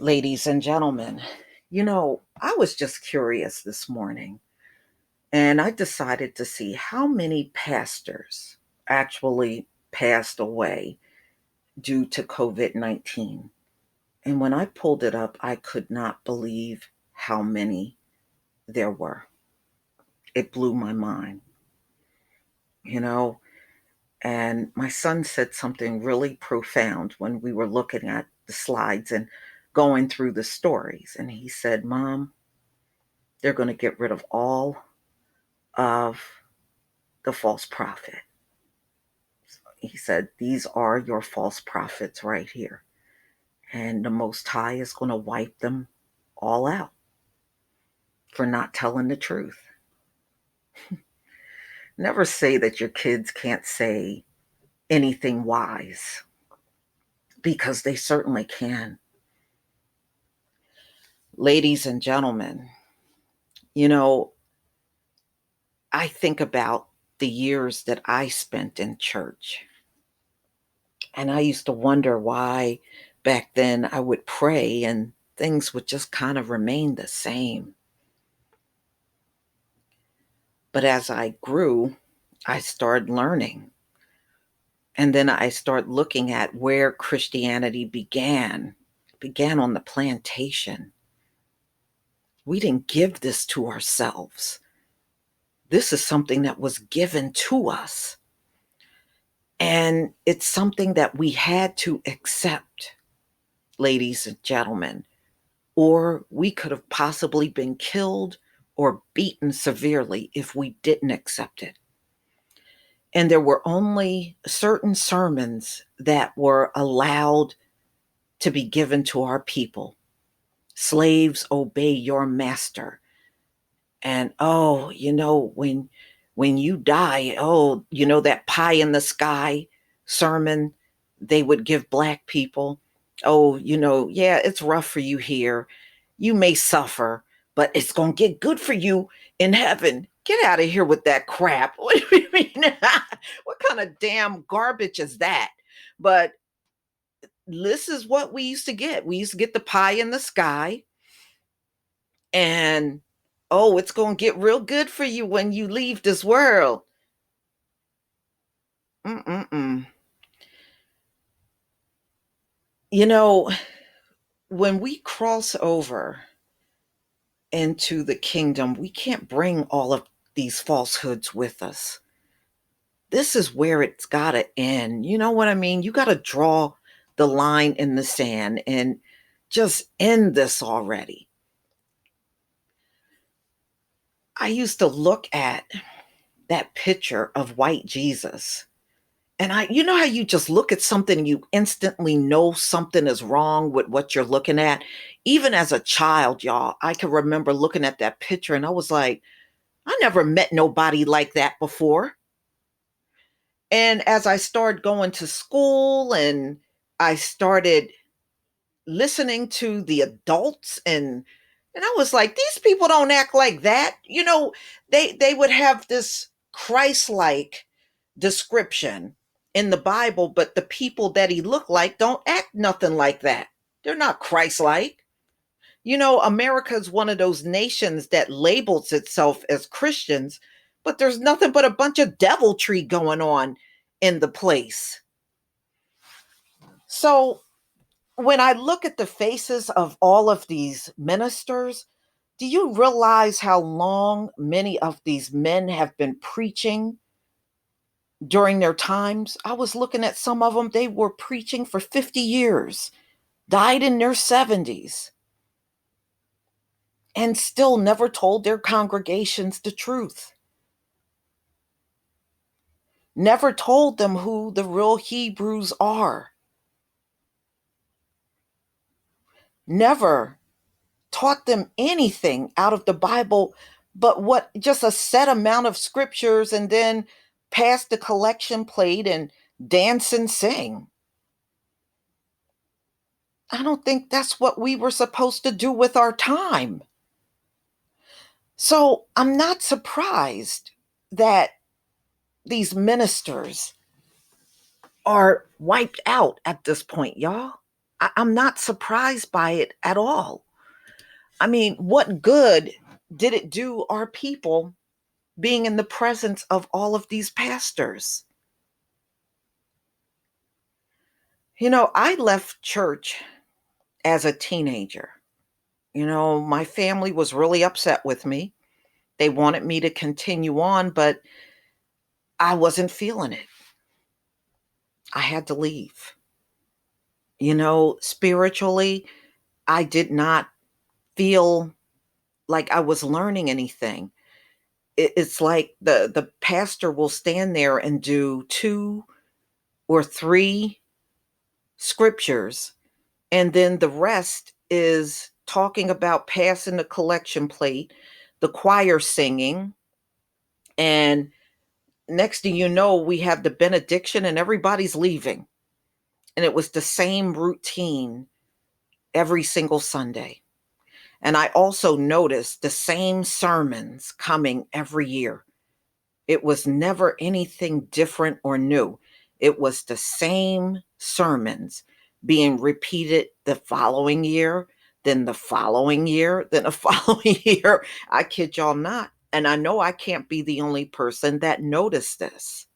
Ladies and gentlemen, I was just curious this morning and I decided to see how many pastors actually passed away due to COVID 19. And when I pulled it up, I could not believe how many there were. It blew my mind, you know. And my son said something really profound when we were looking at the slides and going through the stories. And he said, Mom, they're going to get rid of all of the false prophet. He said, these are your false prophets right here. And the Most High is going to wipe them all out for not telling the truth. Never say that your kids can't say anything wise, because they certainly can. Ladies and gentlemen, you know, I think about the years that I spent in church. And I used to wonder why back then I would pray and things would just kind of remain the same. But as I grew, I started learning. And then I started looking at where Christianity began. It began on the plantation. We didn't give this to ourselves. This is something that was given to us. And it's something that we had to accept, ladies and gentlemen, or we could have possibly been killed or beaten severely if we didn't accept it. And there were only certain sermons that were allowed to be given to our people. Slaves, obey your master. And when you die, that pie in the sky sermon they would give black people. Oh, yeah, it's rough for you here. You may suffer, but it's going to get good for you in heaven. Get out of here with that crap. What do you mean? What kind of damn garbage is that? But this is what we used to get. We used to get the pie in the sky, and oh, it's going to get real good for you when you leave this world. Mm-mm-mm. You know, when we cross over into the kingdom, we can't bring all of these falsehoods with us. This is where it's got to end. You know what I mean? You got to draw the line in the sand and just end this already. I used to look at that picture of white Jesus. And you know how you just look at something and you instantly know something is wrong with what you're looking at? Even as a child, y'all, I can remember looking at that picture and I was like, I never met nobody like that before. And as I started going to school and I started listening to the adults, and I was like, these people don't act like that. They would have this Christ-like description in the Bible, but the people that he looked like don't act nothing like that. They're not Christ-like. America is one of those nations that labels itself as Christians, but there's nothing but a bunch of deviltry going on in the place. So when I look at the faces of all of these ministers, do you realize how long many of these men have been preaching during their times? I was looking at some of them, they were preaching for 50 years, died in their 70s, and still never told their congregations the truth. Never told them who the real Hebrews are. Never taught them anything out of the Bible but what just a set amount of scriptures, and then pass the collection plate and dance and sing. I don't think that's what we were supposed to do with our time. So I'm not surprised that these ministers are wiped out at this point, y'all. I'm not surprised by it at all. I mean, what good did it do our people being in the presence of all of these pastors? I left church as a teenager. My family was really upset with me. They wanted me to continue on, but I wasn't feeling it. I had to leave. Spiritually, I did not feel like I was learning anything. It's like the pastor will stand there and do 2 or 3 scriptures, and then the rest is talking about passing the collection plate, the choir singing, and next thing you know, we have the benediction and everybody's leaving. And it was the same routine every single Sunday. And I also noticed the same sermons coming every year. It was never anything different or new. It was the same sermons being repeated the following year, then the following year, then the following year. I kid y'all not. And I know I can't be the only person that noticed this.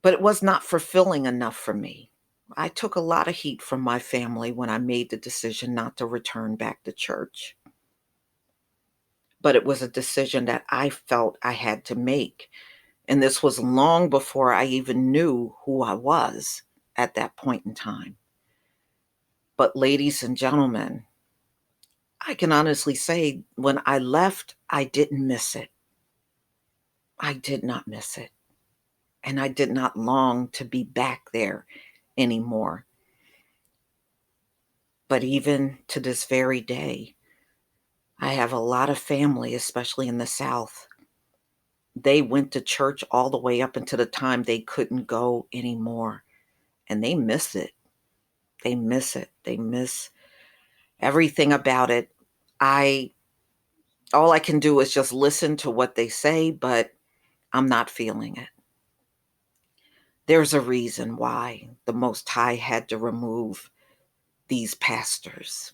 But it was not fulfilling enough for me. I took a lot of heat from my family when I made the decision not to return back to church. But it was a decision that I felt I had to make. And this was long before I even knew who I was at that point in time. But, ladies and gentlemen, I can honestly say when I left, I didn't miss it. I did not miss it. And I did not long to be back there anymore. But even to this very day, I have a lot of family, especially in the South. They went to church all the way up until the time they couldn't go anymore. And they miss it. They miss it. They miss everything about it. I All I can do is just listen to what they say, but I'm not feeling it. There's a reason why the Most High had to remove these pastors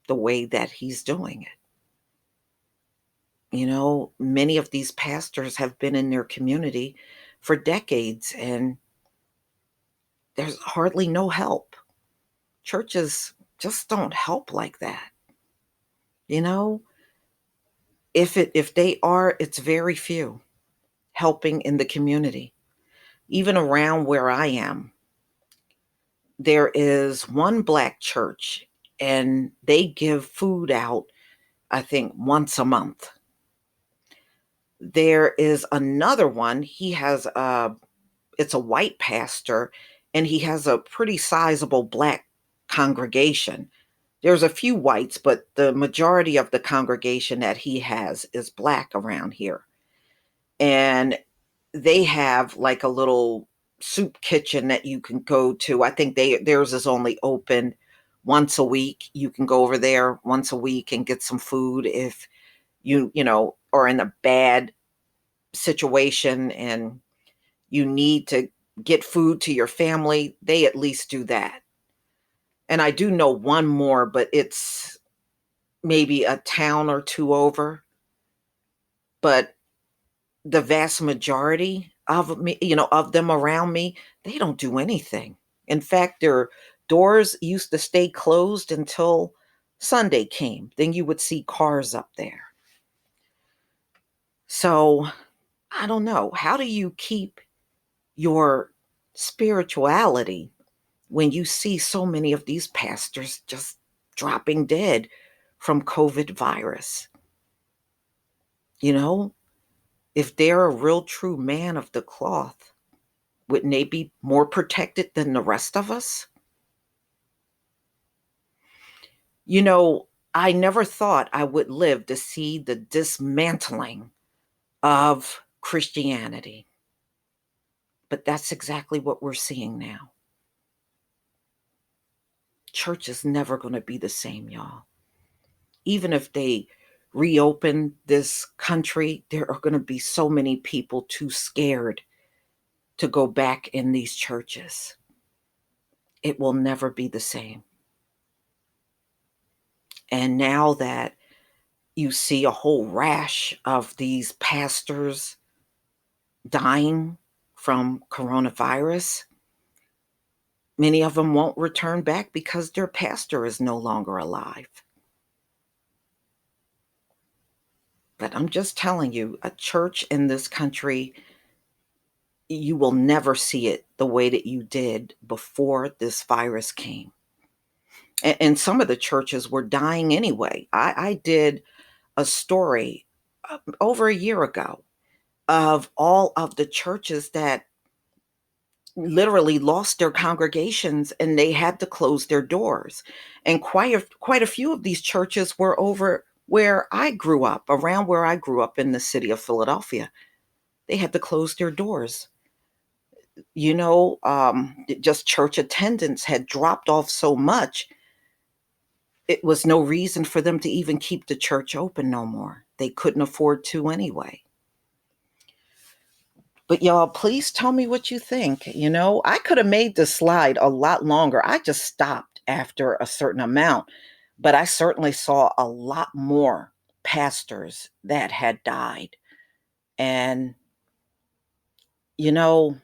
the way that he's doing it. Many of these pastors have been in their community for decades and there's hardly no help. Churches just don't help like that. You know, if they are, it's very few helping in the community. Even around where I am, there is one Black church and they give food out, I think, once a month. There is another one. It's a white pastor and he has a pretty sizable Black congregation. There's a few whites, but the majority of the congregation that he has is Black around here. And they have like a little soup kitchen that you can go to. I think theirs is only open once a week. You can go over there once a week and get some food if you are in a bad situation and you need to get food to your family. They at least do that. And I do know one more, but it's maybe a town or two over. But the vast majority of me, of them around me, they don't do anything. In fact, their doors used to stay closed until Sunday came. Then you would see cars up there. So I don't know. How do you keep your spirituality when you see so many of these pastors just dropping dead from COVID virus? You know, if they're a real true man of the cloth, wouldn't they be more protected than the rest of us? I never thought I would live to see the dismantling of Christianity. But that's exactly what we're seeing now. Church is never going to be the same, y'all. Even if they reopen this country, there are going to be so many people too scared to go back in these churches. It will never be the same. And now that you see a whole rash of these pastors dying from coronavirus, many of them won't return back because their pastor is no longer alive. But I'm just telling you, a church in this country, you will never see it the way that you did before this virus came. And some of the churches were dying anyway. I did a story over a year ago of all of the churches that literally lost their congregations and they had to close their doors. And quite a few of these churches were over where I grew up, around where I grew up in the city of Philadelphia. They had to close their doors. Just church attendance had dropped off so much, it was no reason for them to even keep the church open no more. They couldn't afford to anyway. But y'all, please tell me what you think. I could have made this slide a lot longer. I just stopped after a certain amount, but I certainly saw a lot more pastors that had died. And, you know,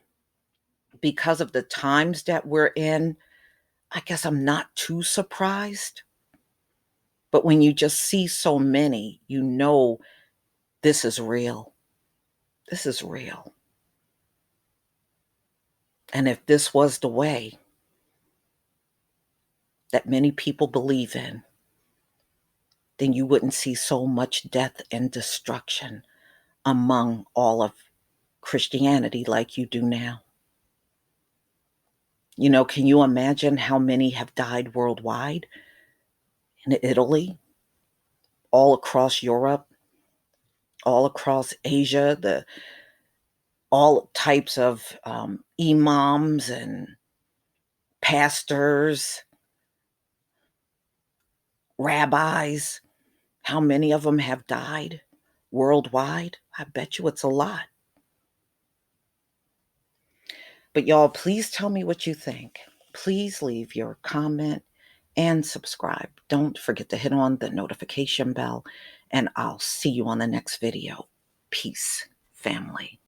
because of the times that we're in, I guess I'm not too surprised. But when you just see so many, this is real. This is real. And if this was the way that many people believe in, then you wouldn't see so much death and destruction among all of Christianity like you do now. Can you imagine how many have died worldwide? In Italy, all across Europe, all across Asia, all types of imams and pastors, rabbis. How many of them have died worldwide? I bet you it's a lot. But y'all, please tell me what you think. Please leave your comment and subscribe. Don't forget to hit on the notification bell, and I'll see you on the next video. Peace, family.